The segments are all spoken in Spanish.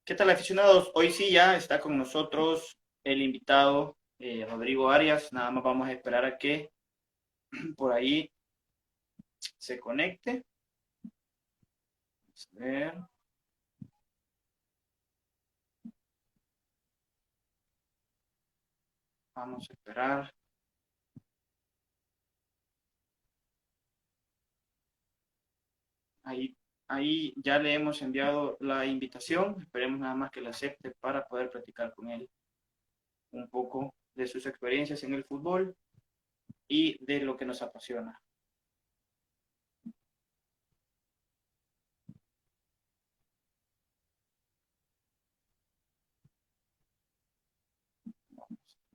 ¿Qué tal, aficionados? Hoy sí ya está con nosotros el invitado Rodrigo Arias. Nada más vamos a esperar a que por ahí se conecte. Vamos a ver, vamos a esperar. Ahí, ahí ya le hemos enviado la invitación. Esperemos nada más que la acepte para poder platicar con él un poco de sus experiencias en el fútbol y de lo que nos apasiona.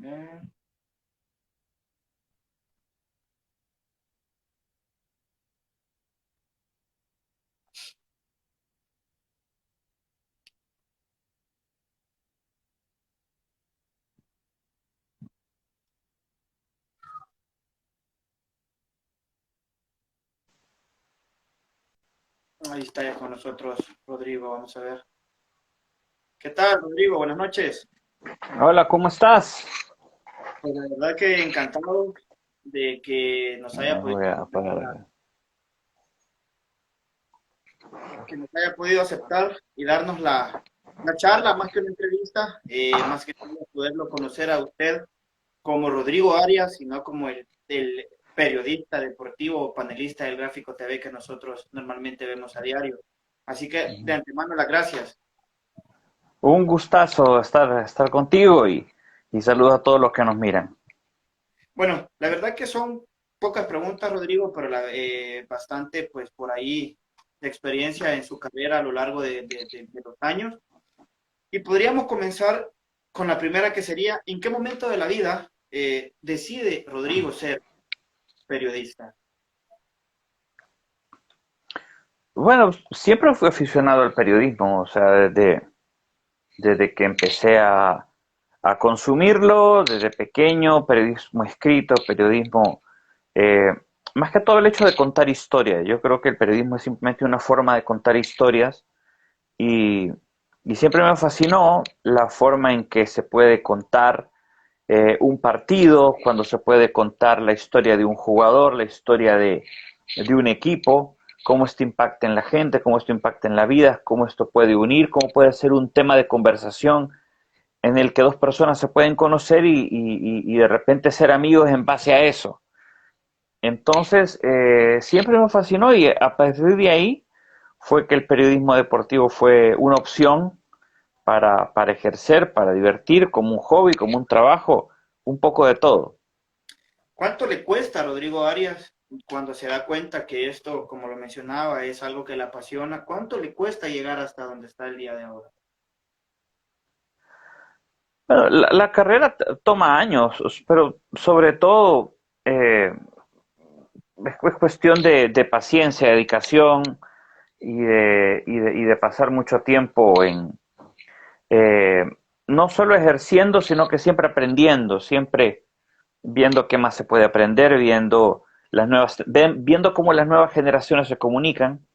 Eh, Ahí está ya con nosotros Rodrigo. Vamos a ver. ¿Qué tal, Rodrigo? Buenas noches. Hola, ¿cómo estás? Pues la verdad que encantado de que nos haya podido, Voy a parar acá. aceptar y darnos la charla, más que una entrevista, más que todo poderlo conocer a usted como Rodrigo Arias y no como el periodista deportivo o panelista del Gráfico TV que nosotros normalmente vemos a diario. Así que de antemano las gracias. Un gustazo estar contigo y saludo a todos los que nos miran. Bueno, la verdad que son pocas preguntas, Rodrigo, pero bastante, pues por ahí, de experiencia en su carrera a lo largo de los años. Y podríamos comenzar con la primera que sería, ¿en qué momento de la vida decide Rodrigo ser periodista? Bueno, siempre fui aficionado al periodismo, o sea, desde que empecé a consumirlo, desde pequeño, periodismo escrito, periodismo, eh, más que todo el hecho de contar historias. Yo creo que el periodismo es simplemente una forma de contar historias y, y siempre me fascinó la forma en que se puede contar un partido, cuando se puede contar la historia de un jugador, la historia de un equipo, cómo esto impacta en la gente, cómo esto impacta en la vida, cómo esto puede unir, cómo puede ser un tema de conversación en el que dos personas se pueden conocer y de repente ser amigos en base a eso. Entonces, siempre me fascinó y a partir de ahí fue que el periodismo deportivo fue una opción para ejercer, para divertir, como un hobby, como un trabajo, un poco de todo. ¿Cuánto le cuesta a Rodrigo Arias cuando se da cuenta que esto, como lo mencionaba, es algo que le apasiona? ¿Cuánto le cuesta llegar hasta donde está el día de ahora? Bueno, la carrera toma años, pero sobre todo es cuestión de paciencia, dedicación y de pasar mucho tiempo eh, no solo ejerciendo, sino que siempre aprendiendo, siempre viendo qué más se puede aprender, viendo cómo las nuevas generaciones se comunican,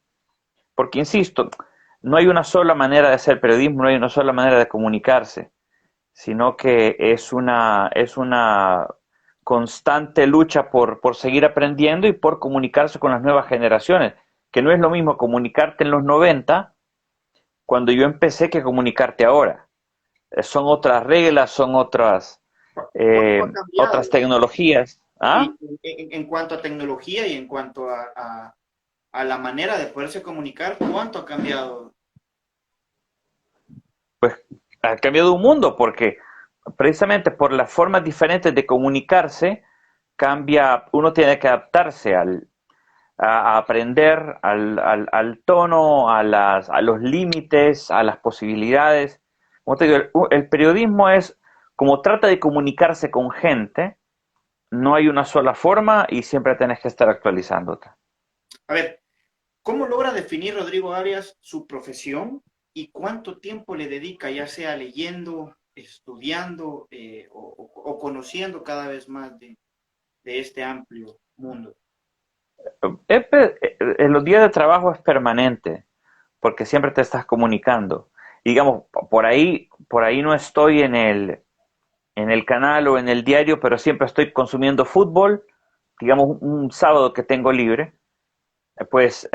porque insisto, no hay una sola manera de hacer periodismo, no hay una sola manera de comunicarse, sino que es una constante lucha por seguir aprendiendo y por comunicarse con las nuevas generaciones, que no es lo mismo comunicarte en los 90 cuando yo empecé que comunicarte ahora. Son otras reglas, son ¿Cuánto ha cambiado? otras tecnologías. Y ¿Ah? en cuanto a tecnología y en cuanto a la manera de poderse comunicar, ¿cuánto ha cambiado? Pues ha cambiado un mundo porque precisamente por las formas diferentes de comunicarse, uno tiene que adaptarse a aprender al tono, a los límites, a las posibilidades. Como te digo, el periodismo es como trata de comunicarse con gente, no hay una sola forma y siempre tenés que estar actualizándote. A ver, ¿cómo logra definir Rodrigo Arias su profesión y cuánto tiempo le dedica, ya sea leyendo, estudiando o conociendo cada vez más de este amplio mundo? En los días de trabajo es permanente, porque siempre te estás comunicando. Y digamos, por ahí no estoy en el canal o en el diario, pero siempre estoy consumiendo fútbol. Digamos, un sábado que tengo libre, pues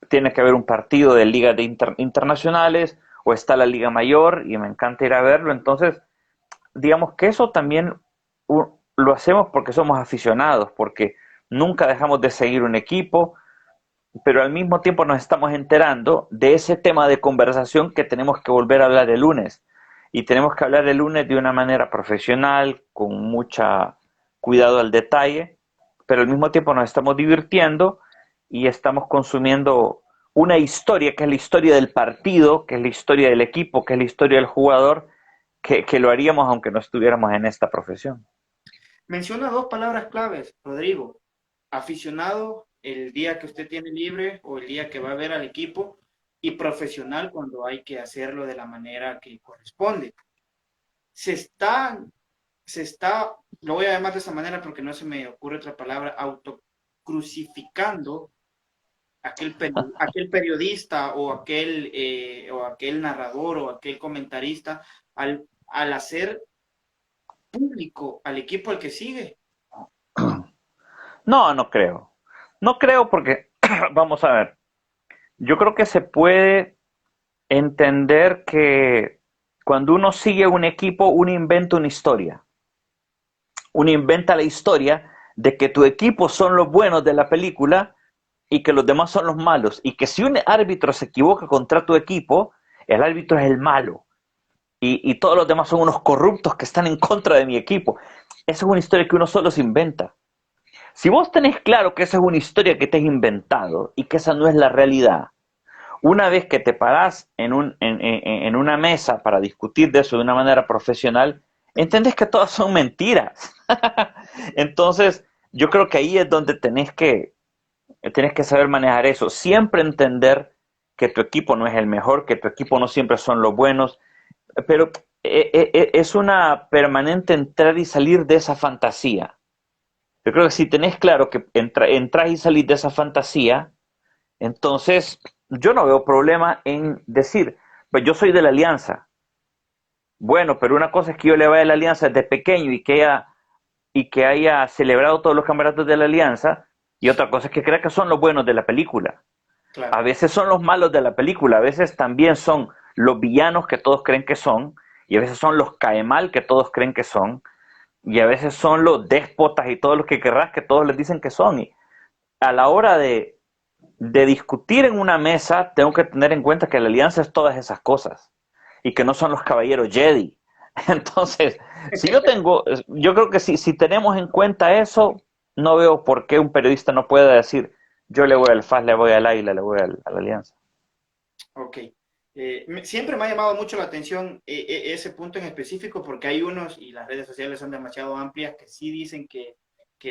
tiene que haber un partido de ligas internacionales o está la Liga Mayor y me encanta ir a verlo. Entonces, digamos que eso también lo hacemos porque somos aficionados, porque nunca dejamos de seguir un equipo, pero al mismo tiempo nos estamos enterando de ese tema de conversación que tenemos que volver a hablar el lunes. Y tenemos que hablar el lunes de una manera profesional, con mucha cuidado al detalle, pero al mismo tiempo nos estamos divirtiendo y estamos consumiendo una historia que es la historia del partido, que es la historia del equipo, que es la historia del jugador, que lo haríamos aunque no estuviéramos en esta profesión. Menciona dos palabras claves, Rodrigo. Aficionado el día que usted tiene libre o el día que va a ver al equipo y profesional cuando hay que hacerlo de la manera que corresponde. Se está, lo voy a llamar de esa manera porque no se me ocurre otra palabra, autocrucificando aquel periodista o aquel narrador o aquel comentarista al hacer público al equipo al que sigue. No, no creo. No creo porque, vamos a ver, yo creo que se puede entender que cuando uno sigue un equipo, uno inventa una historia. Uno inventa la historia de que tu equipo son los buenos de la película y que los demás son los malos. Y que si un árbitro se equivoca contra tu equipo, el árbitro es el malo. Y todos los demás son unos corruptos que están en contra de mi equipo. Esa es una historia que uno solo se inventa. Si vos tenés claro que esa es una historia que te has inventado y que esa no es la realidad, una vez que te parás en una mesa para discutir de eso de una manera profesional, entendés que todas son mentiras. Entonces, yo creo que ahí es donde tenés que saber manejar eso. Siempre entender que tu equipo no es el mejor, que tu equipo no siempre son los buenos, pero es una permanente entrar y salir de esa fantasía. Yo creo que si tenés claro que entras y salís de esa fantasía, entonces yo no veo problema en decir, pues yo soy de la Alianza. Bueno, pero una cosa es que yo le vaya a la Alianza desde pequeño y que haya celebrado todos los campeonatos de la Alianza, y otra cosa es que crea que son los buenos de la película. Claro. A veces son los malos de la película, a veces también son los villanos que todos creen que son, y a veces son los cae mal que todos creen que son, y a veces son los déspotas y todos los que querrás que todos les dicen que son. Y a la hora de discutir en una mesa, tengo que tener en cuenta que la alianza es todas esas cosas y que no son los caballeros Jedi. Entonces, yo creo que si tenemos en cuenta eso, no veo por qué un periodista no pueda decir, yo le voy al FAS, le voy al Águila, le voy a la Alianza. Ok. Siempre me ha llamado mucho la atención ese punto en específico porque hay unos, y las redes sociales son demasiado amplias, que sí dicen que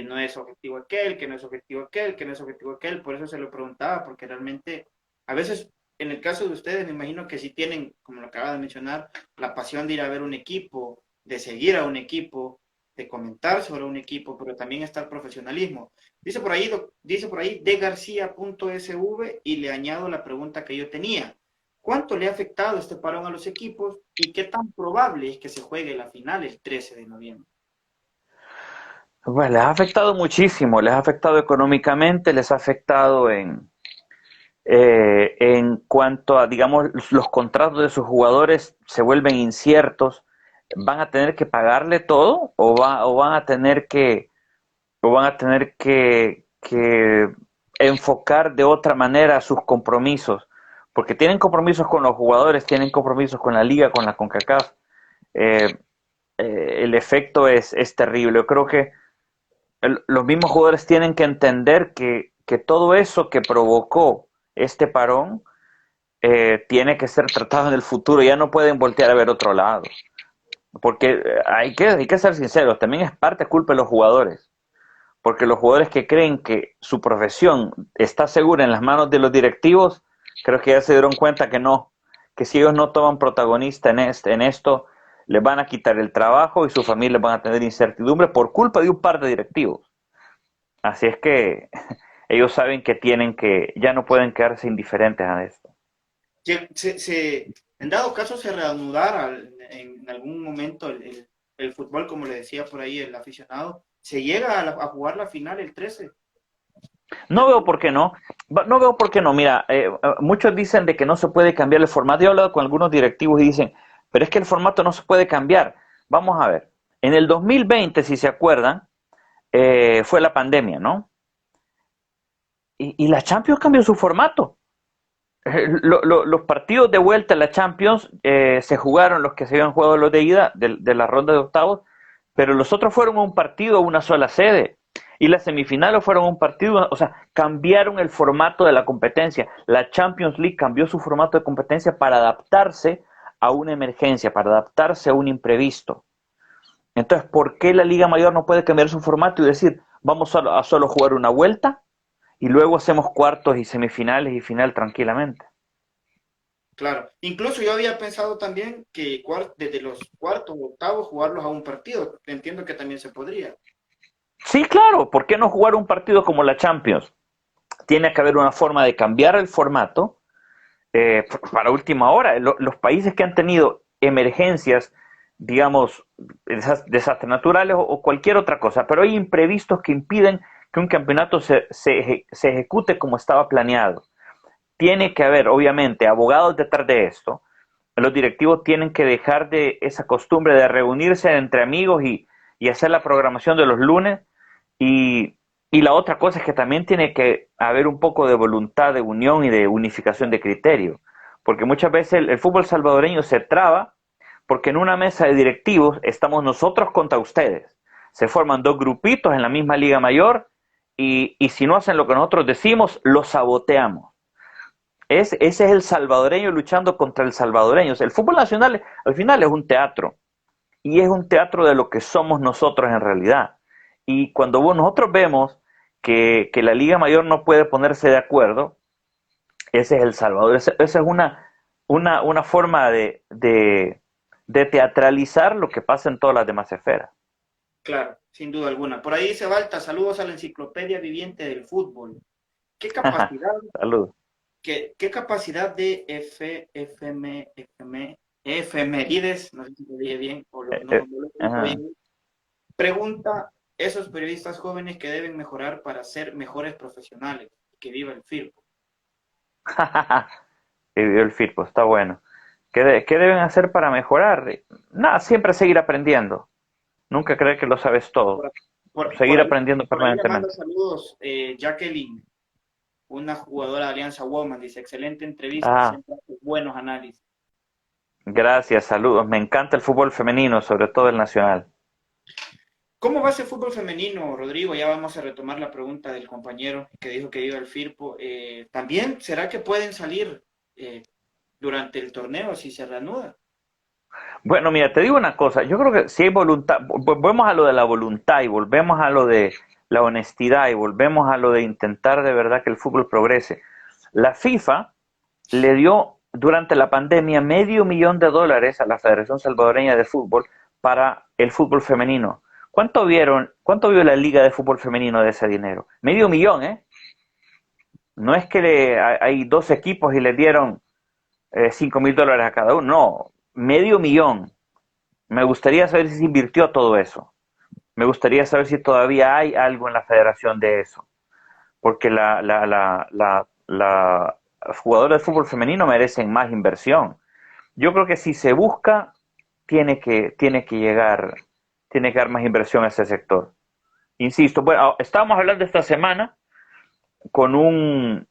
no es objetivo aquel, que no es objetivo aquel, que no es objetivo aquel. Por eso se lo preguntaba, porque realmente a veces, en el caso de ustedes, me imagino que sí tienen, como lo acaba de mencionar, la pasión de ir a ver un equipo, de seguir a un equipo, de comentar sobre un equipo, pero también está el profesionalismo. Dice por ahí dgarcia.sv y le añado la pregunta que yo tenía. ¿Cuánto le ha afectado este parón a los equipos y qué tan probable es que se juegue la final el 13 de noviembre? Pues les ha afectado muchísimo, les ha afectado económicamente, les ha afectado en cuanto a, digamos, los contratos de sus jugadores se vuelven inciertos, van a tener que pagarle todo o van a tener que enfocar de otra manera sus compromisos, porque tienen compromisos con los jugadores, tienen compromisos con la liga, con la CONCACAF. Eh, el efecto es terrible. Yo creo que los mismos jugadores tienen que entender que todo eso que provocó este parón tiene que ser tratado en el futuro, ya no pueden voltear a ver otro lado, porque hay que ser sinceros, también es parte culpa de los jugadores, porque los jugadores que creen que su profesión está segura en las manos de los directivos, creo que ya se dieron cuenta que no, que si ellos no toman protagonista en esto, les van a quitar el trabajo y sus familias van a tener incertidumbre por culpa de un par de directivos. Así es que ellos saben que ya no pueden quedarse indiferentes a esto. En dado caso se reanudara en algún momento el fútbol, como le decía por ahí el aficionado, se llega a jugar la final el 13 de No veo por qué no. No veo por qué no. Mira, muchos dicen de que no se puede cambiar el formato. Yo he hablado con algunos directivos y dicen, pero es que el formato no se puede cambiar. Vamos a ver. En el 2020, si se acuerdan, fue la pandemia, ¿no? Y la Champions cambió su formato. Los partidos de vuelta en la Champions se jugaron los que se habían jugado los de ida de la ronda de octavos, pero los otros fueron un partido, una sola sede. Y las semifinales fueron un partido, o sea, cambiaron el formato de la competencia. La Champions League cambió su formato de competencia para adaptarse a una emergencia, para adaptarse a un imprevisto. Entonces, ¿por qué la Liga Mayor no puede cambiar su formato y decir, vamos a solo jugar una vuelta y luego hacemos cuartos y semifinales y final tranquilamente? Claro, incluso yo había pensado también que desde los cuartos o octavos jugarlos a un partido. Entiendo que también se podría. Sí, claro, ¿por qué no jugar un partido como la Champions? Tiene que haber una forma de cambiar el formato para última hora. Los países que han tenido emergencias, digamos, desastres naturales o cualquier otra cosa, pero hay imprevistos que impiden que un campeonato se ejecute como estaba planeado. Tiene que haber, obviamente, abogados detrás de esto. Los directivos tienen que dejar de esa costumbre de reunirse entre amigos y hacer la programación de los lunes. Y, y la otra cosa es que también tiene que haber un poco de voluntad de unión y de unificación de criterio. Porque muchas veces el fútbol salvadoreño se traba porque en una mesa de directivos estamos nosotros contra ustedes. Se forman dos grupitos en la misma Liga Mayor y si no hacen lo que nosotros decimos, los saboteamos. Ese es el salvadoreño luchando contra el salvadoreño. O sea, el fútbol nacional al final es un teatro y es un teatro de lo que somos nosotros en realidad. Y cuando nosotros vemos que la Liga Mayor no puede ponerse de acuerdo, ese es El Salvador. Esa es una forma de teatralizar lo que pasa en todas las demás esferas. Claro, sin duda alguna. Por ahí dice Balta, saludos a la enciclopedia viviente del fútbol. ¿Qué capacidad, Salud. qué capacidad de efemérides, no sé si lo dije bien o no lo he Ajá. bien, pregunta esos periodistas jóvenes que deben mejorar para ser mejores profesionales? Que viva el FIRPO. Que vivió el FIRPO, está bueno. ¿Qué deben hacer para mejorar? Nada, siempre seguir aprendiendo. Nunca creer que lo sabes todo. Por, por Seguir ahí, aprendiendo por ahí le mando permanentemente. saludos, Jacqueline, una jugadora de Alianza Woman, dice, excelente entrevista, Ah, siempre hace buenos análisis. gracias, saludos. Me encanta el fútbol femenino, sobre todo el nacional. ¿Cómo va ese fútbol femenino, Rodrigo? Ya vamos a retomar la pregunta del compañero que dijo que iba al FIRPO. ¿También será que pueden salir durante el torneo si se reanuda? Bueno, mira, te digo una cosa, yo creo que si hay voluntad, volvemos a lo de la voluntad y volvemos a lo de la honestidad y volvemos a lo de intentar de verdad que el fútbol progrese. La FIFA le dio durante la pandemia $500,000 a la Federación Salvadoreña de Fútbol para el fútbol femenino. ¿Cuánto vio la Liga de Fútbol Femenino de ese dinero? $500,000, ¿eh? No es que hay dos equipos y le dieron $5,000 a cada uno, no, $500,000. Me gustaría saber si se invirtió todo eso. Me gustaría saber si todavía hay algo en la federación de eso. Porque la jugadores de fútbol femenino merecen más inversión. Yo creo que si se busca, tiene que llegar, tiene que dar más inversión a ese sector. Insisto, bueno, estábamos hablando esta semana con un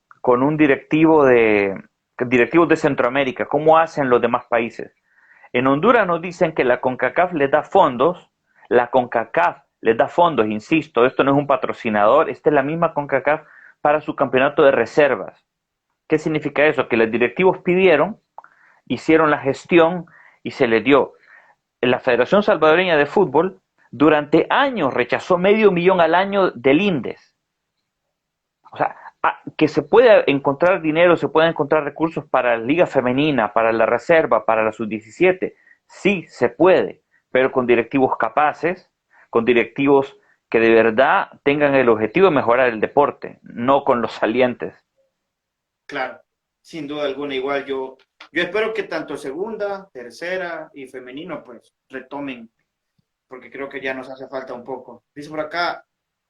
directivos de Centroamérica, cómo hacen los demás países. En Honduras nos dicen que la CONCACAF les da fondos, la CONCACAF les da fondos, insisto, esto no es un patrocinador, esta es la misma CONCACAF para su campeonato de reservas. ¿Qué significa eso? Que los directivos pidieron, hicieron la gestión y se les dio. La Federación Salvadoreña de Fútbol durante años rechazó $500,000 al año del INDES. O sea, que se puede encontrar dinero, se pueden encontrar recursos para la liga femenina, para la reserva, para la sub-17. Sí, se puede, pero con directivos capaces, con directivos que de verdad tengan el objetivo de mejorar el deporte, no con los salientes. Claro, Sin duda alguna, igual yo espero que tanto segunda, tercera y femenino pues retomen, porque creo que ya nos hace falta un poco. Dice por acá,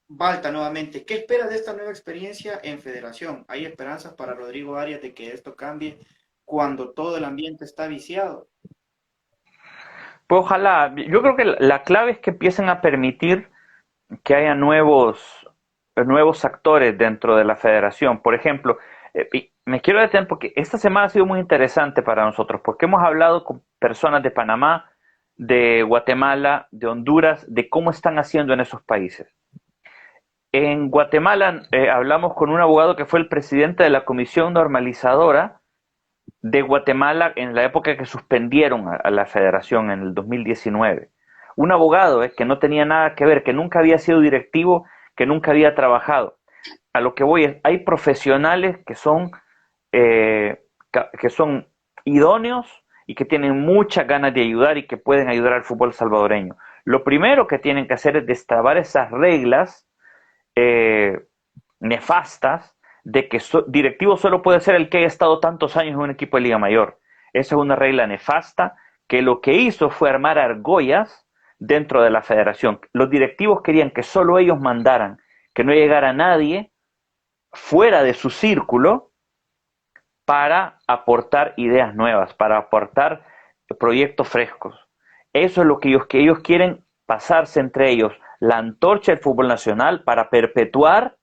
Balta nuevamente, ¿qué espera de esta nueva experiencia en federación? ¿Hay esperanzas para Rodrigo Arias de que esto cambie cuando todo el ambiente está viciado? Pues ojalá, yo creo que la clave es que empiecen a permitir que haya nuevos actores dentro de la federación. Por ejemplo, me quiero detener porque esta semana ha sido muy interesante para nosotros, porque hemos hablado con personas de Panamá, de Guatemala, de Honduras, de cómo están haciendo en esos países. En Guatemala hablamos con un abogado que fue el presidente de la Comisión Normalizadora de Guatemala en la época que suspendieron a la federación en el 2019. Un abogado que no tenía nada que ver, que nunca había sido directivo, que nunca había trabajado. A lo que voy es, hay profesionales que son idóneos y que tienen muchas ganas de ayudar y que pueden ayudar al fútbol salvadoreño. Lo primero que tienen que hacer es destrabar esas reglas eh, nefastas de que directivo solo puede ser el que haya estado tantos años en un equipo de Liga Mayor. Esa es una regla nefasta que lo que hizo fue armar argollas dentro de la federación. Los directivos querían que solo ellos mandaran, que no llegara nadie fuera de su círculo para aportar ideas nuevas, para aportar proyectos frescos. Eso es lo que ellos quieren pasarse entre ellos, la antorcha del fútbol nacional para perpetuar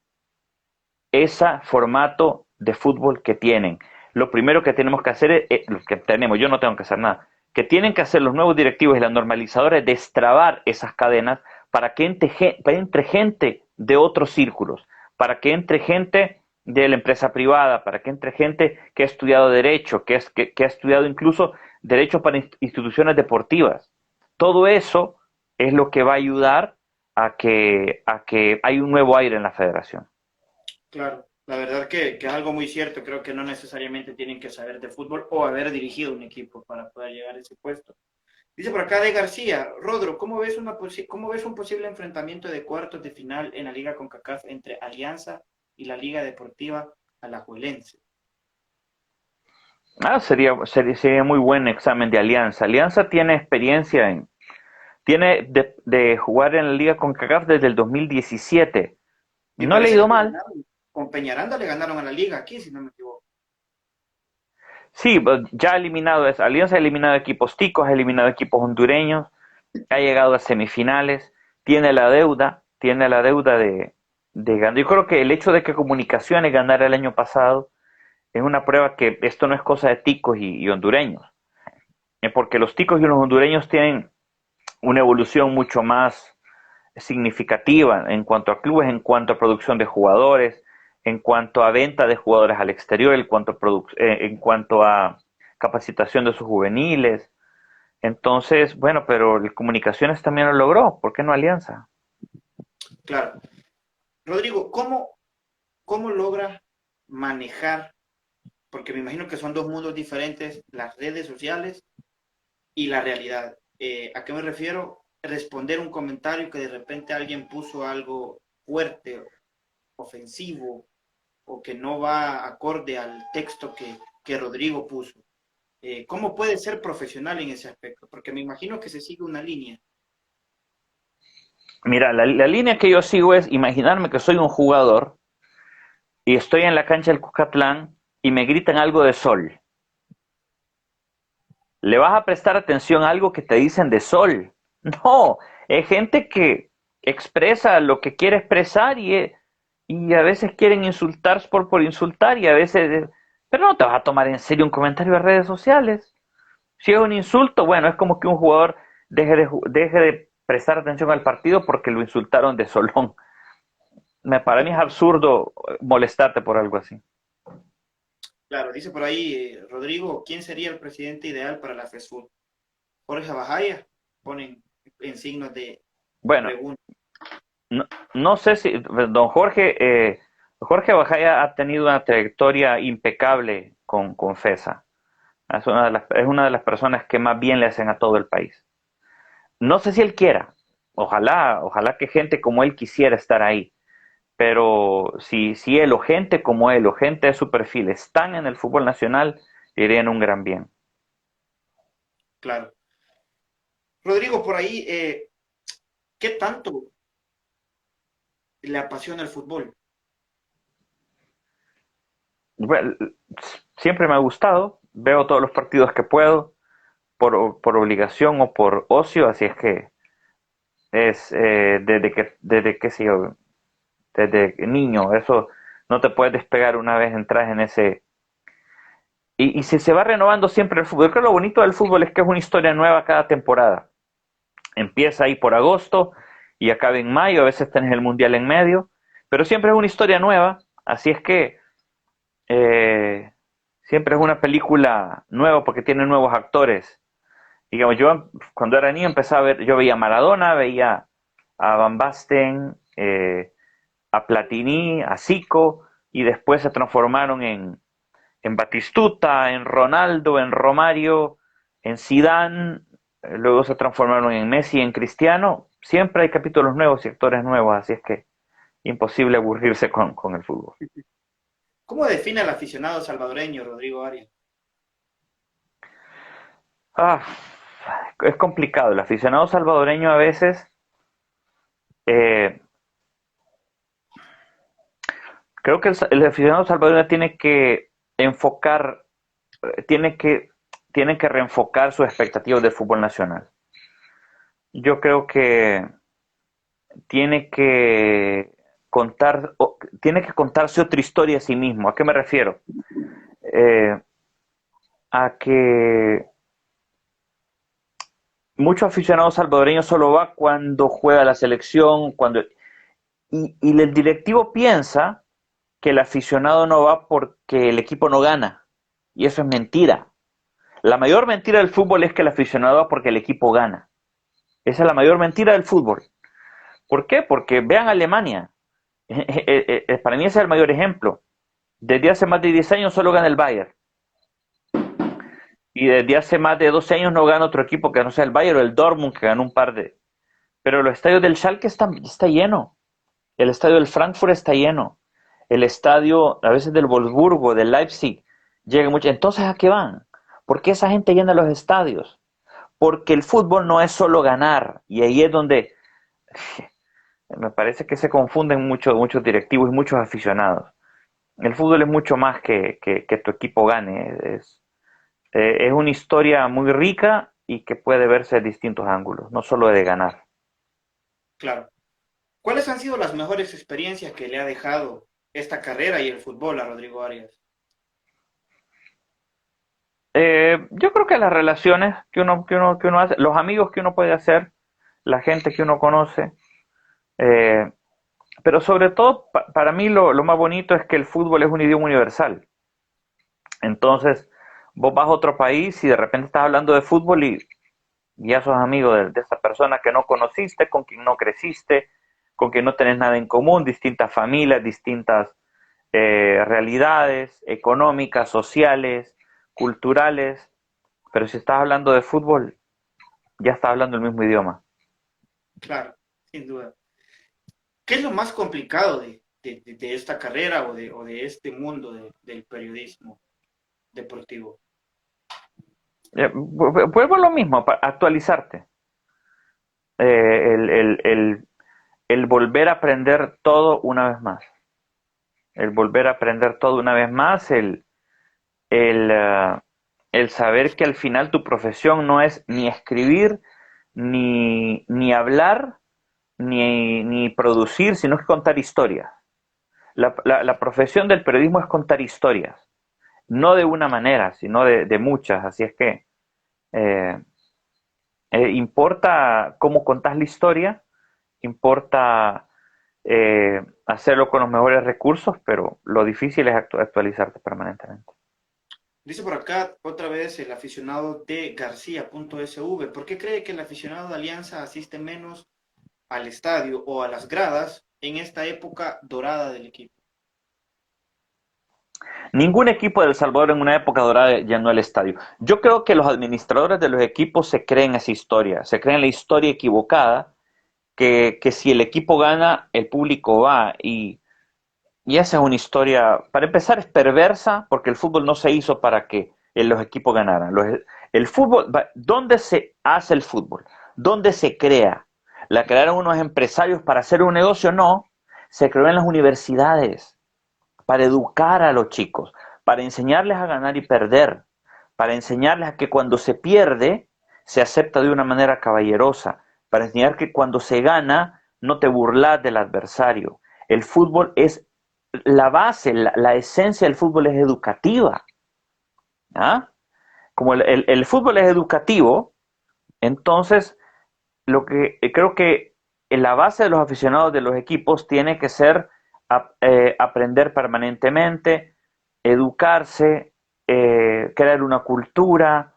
ese formato de fútbol que tienen. Lo primero que tenemos que hacer lo que tenemos, yo no tengo que hacer nada, que tienen que hacer los nuevos directivos y las normalizadoras es destrabar esas cadenas para que entre gente de otros círculos, para que entre gente de la empresa privada, para que entre gente que ha estudiado derecho, que ha estudiado incluso derecho para instituciones deportivas. Todo eso es lo que va a ayudar a que hay un nuevo aire en la federación. Claro, la verdad que es algo muy cierto. Creo que no necesariamente tienen que saber de fútbol o haber dirigido un equipo para poder llegar a ese puesto. Dice por acá de García, Rodro, ¿cómo ves un posible enfrentamiento de cuartos de final en la Liga CONCACAF entre Alianza y la Liga Deportiva Alajuelense? Sería muy buen examen de Alianza. Alianza tiene experiencia de jugar en la Liga CONCACAF desde el 2017. Me No le ha parece que ido le mal. ganaron, con Peñaranda le ganaron a la Liga aquí, si no me equivoco. Sí, ya ha eliminado, Alianza ha eliminado equipos ticos, ha eliminado equipos hondureños, ha llegado a semifinales, tiene la deuda de ganar. Yo creo que el hecho de que Comunicaciones ganara el año pasado es una prueba que esto no es cosa de ticos y hondureños, porque los ticos y los hondureños tienen una evolución mucho más significativa en cuanto a clubes, en cuanto a producción de jugadores, en cuanto a venta de jugadores al exterior, en cuanto a capacitación de sus juveniles. Entonces, bueno, pero el Comunicaciones también lo logró, ¿por qué no Alianza? Claro. Rodrigo, ¿cómo logra manejar? Porque me imagino que son dos mundos diferentes, las redes sociales y la realidad. ¿A qué me refiero? Responder un comentario que de repente alguien puso algo fuerte, ofensivo, o que no va acorde al texto que Rodrigo puso. ¿Cómo puede ser profesional en ese aspecto? Porque me imagino que se sigue una línea. Mira, la línea que yo sigo es imaginarme que soy un jugador y estoy en la cancha del Cucatlán y me gritan algo de Sol. ¿Le vas a prestar atención a algo que te dicen de Sol? No, es gente que expresa lo que quiere expresar y a veces quieren insultar por insultar y a veces... Pero no te vas a tomar en serio un comentario de redes sociales. Si es un insulto, bueno, es como que un jugador deje de prestar atención al partido porque lo insultaron de Solón. Para mí es absurdo molestarte por algo así. Claro, dice por ahí Rodrigo, ¿quién sería el presidente ideal para la FESUR? Jorge Bajaya, ponen en signos de Bueno, pregunta. no, no sé si don Jorge Bajaya ha tenido una trayectoria impecable con FESA. Es una de las personas que más bien le hacen a todo el país. No sé si él quiera. Ojalá que gente como él quisiera estar ahí. pero si él o gente como él o gente de su perfil están en el fútbol nacional, irían un gran bien. Claro. Rodrigo, por ahí, ¿qué tanto le apasiona el fútbol? Bueno, siempre me ha gustado, veo todos los partidos que puedo, por obligación o por ocio, así es que es desde que sé yo, desde niño, eso no te puedes despegar una vez entras en ese. Y se va renovando siempre el fútbol. Creo que lo bonito del fútbol es que es una historia nueva cada temporada. Empieza ahí por agosto y acaba en mayo, a veces tenés el mundial en medio, pero siempre es una historia nueva, así es que eh, siempre es una película nueva porque tiene nuevos actores. Digamos, yo cuando era niño empezaba a ver, yo veía a Maradona, veía a Van Basten, a Platini, a Zico, y después se transformaron en Batistuta, en Ronaldo, en Romario, en Zidane, luego se transformaron en Messi, en Cristiano. Siempre hay capítulos nuevos y actores nuevos, así es que imposible aburrirse con el fútbol. ¿Cómo define al aficionado salvadoreño, Rodrigo Arias? Ah, es complicado. El aficionado salvadoreño a veces, eh, creo que el aficionado salvadoreño tiene que enfocar, tiene que, tiene que reenfocar sus expectativas del fútbol nacional. Yo creo que tiene que tiene que contarse otra historia a sí mismo. ¿A qué me refiero? Eh, a que muchos aficionados salvadoreños solo va cuando juega la selección, y el directivo piensa que el aficionado no va porque el equipo no gana. Y eso es mentira. La mayor mentira del fútbol es que el aficionado va porque el equipo gana. Esa es la mayor mentira del fútbol. ¿Por qué? Porque vean Alemania. Para mí ese es el mayor ejemplo. Desde hace más de 10 años solo gana el Bayern. Y desde hace más de 12 años no gana otro equipo que no sea el Bayern o el Dortmund, que ganó un par de. Pero los estadios del Schalke está lleno. El estadio del Frankfurt está lleno. El estadio, a veces del Wolfsburgo, del Leipzig, llega mucho. Entonces, ¿a qué van? ¿Por qué esa gente llena los estadios? Porque el fútbol no es solo ganar. Y ahí es donde me parece que se confunden muchos directivos y muchos aficionados. El fútbol es mucho más que tu equipo gane. Es una historia muy rica y que puede verse de distintos ángulos, no solo de ganar. Claro. ¿Cuáles han sido las mejores experiencias que le ha dejado esta carrera y el fútbol a Rodrigo Arias? Yo creo que las relaciones que uno hace, los amigos que uno puede hacer, la gente que uno conoce, eh, pero sobre todo para mí lo más bonito es que el fútbol es un idioma universal. Entonces, vos vas a otro país y de repente estás hablando de fútbol y ya sos amigo de esa persona que no conociste, con quien no creciste, con quien no tenés nada en común, distintas familias, distintas realidades económicas, sociales, culturales, pero si estás hablando de fútbol, ya estás hablando el mismo idioma. Claro, sin duda. ¿Qué es lo más complicado de esta carrera o de este mundo del periodismo deportivo? Vuelvo a lo mismo, actualizarte. El volver a aprender todo una vez más. El volver a aprender todo una vez más, el, uh, el saber que al final tu profesión no es ni escribir, ni hablar, ni producir, sino que contar historias. La profesión del periodismo es contar historias, no de una manera, sino de muchas. Así es que eh, importa cómo contás la historia, importa hacerlo con los mejores recursos, pero lo difícil es actualizarte permanentemente. Dice por acá otra vez el aficionado de García.sv. ¿Por qué cree que el aficionado de Alianza asiste menos al estadio o a las gradas en esta época dorada del equipo? Ningún equipo de El Salvador en una época dorada llenó el estadio. Yo creo que los administradores de los equipos se creen esa historia, se creen la historia equivocada, que si el equipo gana, el público va. Y Y esa es una historia, para empezar, es perversa porque el fútbol no se hizo para que los equipos ganaran. El fútbol, ¿dónde se hace el fútbol? ¿Dónde se crea? ¿La crearon unos empresarios para hacer un negocio? No, se creó en las universidades para educar a los chicos, para enseñarles a ganar y perder, para enseñarles a que cuando se pierde se acepta de una manera caballerosa, para enseñar que cuando se gana no te burlas del adversario. El fútbol es la base, la esencia del fútbol es educativa. ¿Ah? Como el fútbol es educativo, entonces lo que creo que la base de los aficionados de los equipos tiene que ser aprender permanentemente, educarse, crear una cultura,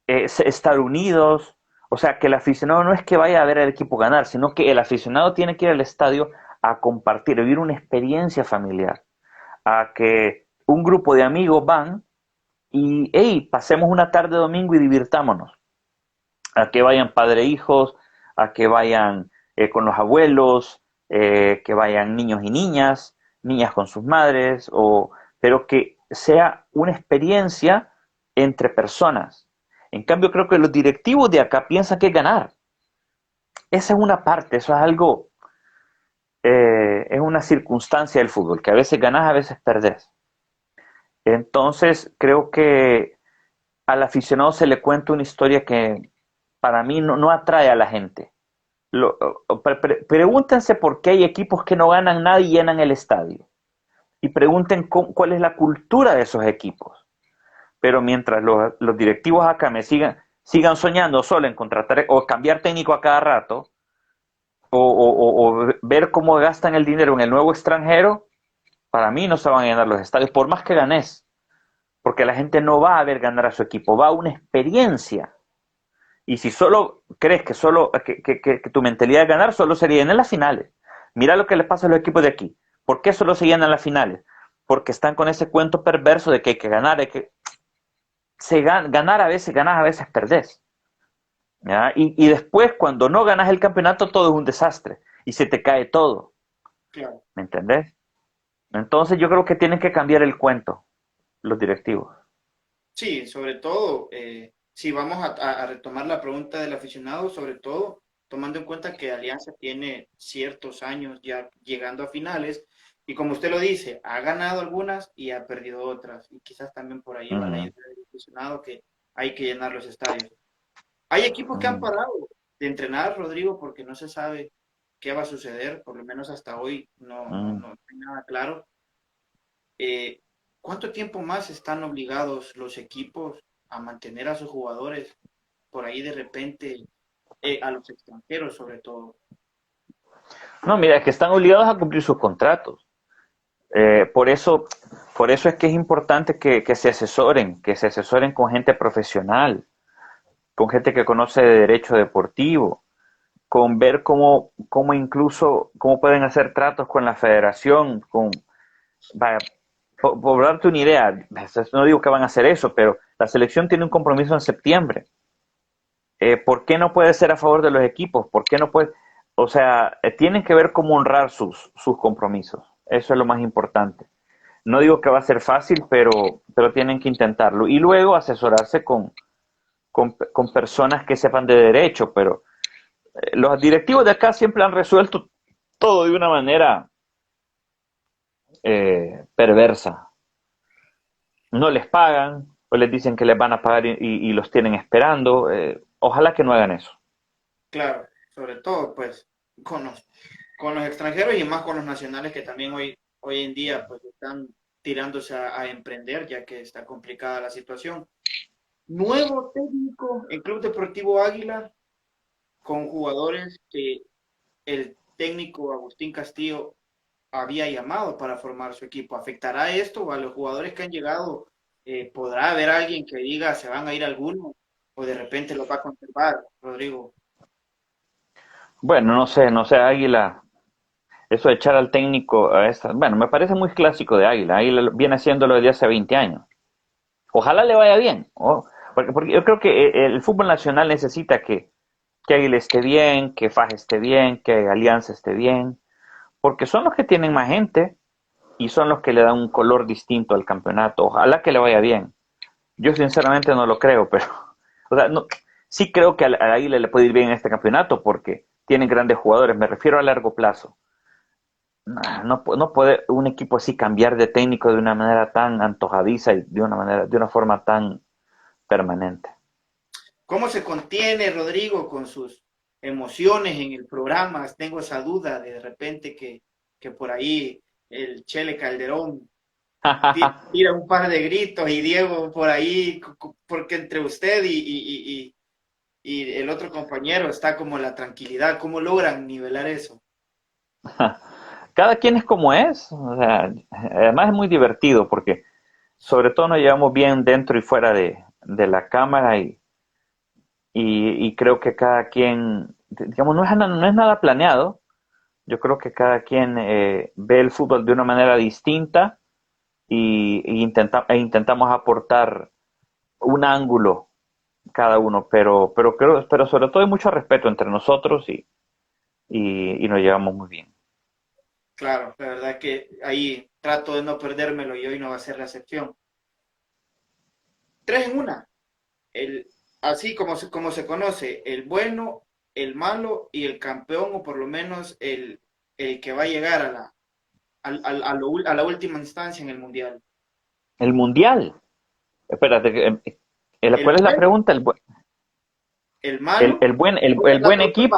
estar unidos. O sea, que el aficionado no es que vaya a ver al equipo ganar, sino que el aficionado tiene que ir al estadio a compartir, a vivir una experiencia familiar, a que un grupo de amigos van y, hey, pasemos una tarde de domingo y divirtámonos. A que vayan padre e hijos, a que vayan con los abuelos, que vayan niños y niñas, niñas con sus madres, pero que sea una experiencia entre personas. En cambio, creo que los directivos de acá piensan que es ganar. Esa es una parte, eso es algo, es una circunstancia del fútbol, que a veces ganas, a veces perdés. Entonces, creo que al aficionado se le cuenta una historia que para mí no atrae a la gente. Pregúntense por qué hay equipos que no ganan nada y llenan el estadio. Y pregunten cuál es la cultura de esos equipos. Pero mientras los directivos acá me sigan soñando solo en contratar o cambiar técnico a cada rato, o ver cómo gastan el dinero en el nuevo extranjero, para mí no se van a llenar los estadios, por más que ganes. Porque la gente no va a ver ganar a su equipo, va a una experiencia. Y si solo crees que tu mentalidad es ganar, solo se llenan en las finales. Mira lo que les pasa a los equipos de aquí. ¿Por qué solo se llenan en las finales? Porque están con ese cuento perverso de que hay que ganar, ganar a veces ganas, a veces perdés. ¿Ya? Y después, cuando no ganas el campeonato, todo es un desastre y se te cae todo. Claro. ¿Me entendés? Entonces yo creo que tienen que cambiar el cuento, los directivos. Sí, sobre todo, si vamos a retomar la pregunta del aficionado, sobre todo tomando en cuenta que Alianza tiene ciertos años ya llegando a finales y como usted lo dice, ha ganado algunas y ha perdido otras y quizás también por ahí va la Mm, idea del aficionado que hay que llenar los estadios. Hay equipos que han mm, parado de entrenar, Rodrigo, porque no se sabe qué va a suceder, por lo menos hasta hoy mm. no hay nada claro. Eh, ¿Cuánto tiempo más están obligados los equipos a mantener a sus jugadores por ahí de repente, a los extranjeros sobre todo? No, mira, es que están obligados a cumplir sus contratos. Eh, por eso, por eso es que es importante que se asesoren con gente profesional, con gente que conoce de derecho deportivo, con ver cómo pueden hacer tratos con la federación, vaya, por darte una idea, no digo que van a hacer eso, pero la selección tiene un compromiso en septiembre. ¿Por qué no puede ser a favor de los equipos? ¿Por qué no puede? O sea, tienen que ver cómo honrar sus compromisos. Eso es lo más importante. No digo que va a ser fácil, pero tienen que intentarlo. Y luego asesorarse con personas que sepan de derecho, pero los directivos de acá siempre han resuelto todo de una manera perversa. No les pagan, o les dicen que les van a pagar y los tienen esperando. Ojalá que no hagan eso. Claro, sobre todo pues con los extranjeros y más con los nacionales que también hoy en día pues están tirándose a emprender ya que está complicada la situación. Nuevo técnico en Club Deportivo Águila con jugadores que el técnico Agustín Castillo había llamado para formar su equipo. ¿Afectará esto a los jugadores que han llegado? ¿Podrá haber alguien que diga se van a ir algunos o de repente los va a conservar, Rodrigo? Bueno, no sé, Águila, eso de echar al técnico a esta, bueno, me parece muy clásico de Águila. Águila viene haciéndolo desde hace 20 años. Ojalá le vaya bien, porque yo creo que el fútbol nacional necesita que Águila esté bien, que Faje esté bien, que Alianza esté bien, porque son los que tienen más gente. y son los que le dan un color distinto al campeonato. Ojalá que le vaya bien. Yo sinceramente no lo creo, pero o sea, no, sí creo que a la Águila le puede ir bien en este campeonato porque tienen grandes jugadores, me refiero a largo plazo. No puede un equipo así cambiar de técnico de una manera tan antojadiza y de una forma tan permanente. ¿Cómo se contiene Rodrigo con sus emociones en el programa? Tengo esa duda de repente que por ahí el Chele Calderón tira un par de gritos y Diego por ahí, porque entre usted y el otro compañero está como la tranquilidad. ¿Cómo logran nivelar eso? Cada quien es como es, o sea, además es muy divertido porque sobre todo nos llevamos bien dentro y fuera de la cámara y creo que cada quien, digamos, no es nada planeado. Yo creo que cada quien ve el fútbol de una manera distinta intentamos aportar un ángulo cada uno, pero sobre todo hay mucho respeto entre nosotros y nos llevamos muy bien. Claro, la verdad que ahí trato de no perdérmelo y hoy no va a ser la excepción. Tres en una. El, así como se conoce, el bueno, el malo y el campeón, o por lo menos el que va a llegar a la última instancia en el mundial. El mundial, espérate, El ¿cuál es la bueno, pregunta? el malo, El buen pongámoslo equipo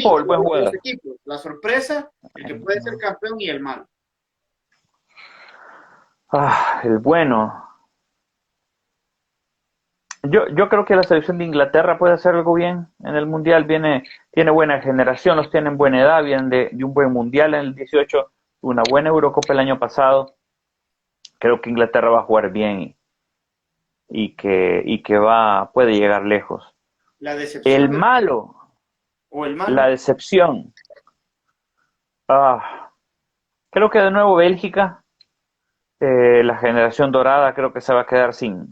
así, o el buen los jugador? equipos, la sorpresa, el que puede ser campeón y el malo. El bueno. Yo creo que la selección de Inglaterra puede hacer algo bien en el mundial. Tiene buena generación, los tienen buena edad, vienen de un buen mundial en el 18, una buena Eurocopa el año pasado. Creo que Inglaterra va a jugar bien puede llegar lejos. La El decepción malo, o el la malo, decepción. Ah, Creo que de nuevo Bélgica, la generación dorada, creo que se va a quedar sin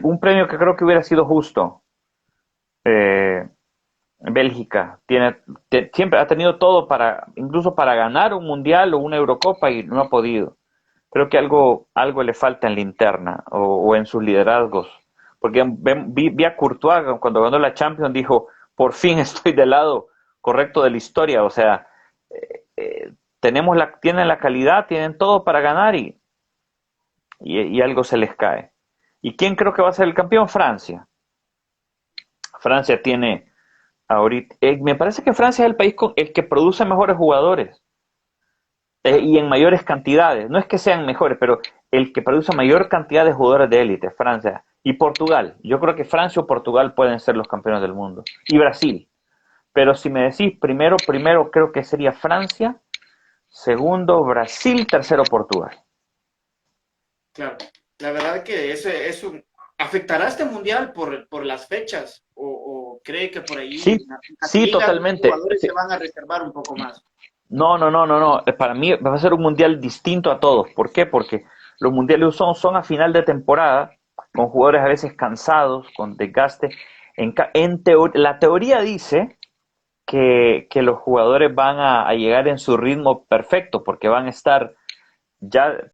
un premio que creo que hubiera sido justo. Eh, Bélgica siempre ha tenido todo incluso para ganar un mundial o una Eurocopa y no ha podido. Creo que algo le falta en la interna o en sus liderazgos. Porque vi a Courtois cuando ganó la Champions, dijo, por fin estoy del lado correcto de la historia. O sea, tienen la calidad, tienen todo para ganar y algo se les cae. ¿Y quién creo que va a ser el campeón? Francia. Francia tiene ahorita, me parece que Francia es el país el que produce mejores jugadores y en mayores cantidades. No es que sean mejores, pero el que produce mayor cantidad de jugadores de élite, Francia. Y Portugal. Yo creo que Francia o Portugal pueden ser los campeones del mundo. Y Brasil. Pero si me decís primero creo que sería Francia, segundo Brasil, tercero Portugal. claro. La verdad que eso afectará a este mundial por las fechas o cree que por ahí Sí, en las sí, ligas los totalmente. jugadores Sí. se van a reservar un poco más. No. Para mí va a ser un mundial distinto a todos. ¿Por qué? Porque los mundiales son a final de temporada, con jugadores a veces cansados, con desgaste. La teoría dice que los jugadores van a llegar en su ritmo perfecto, porque van a estar ya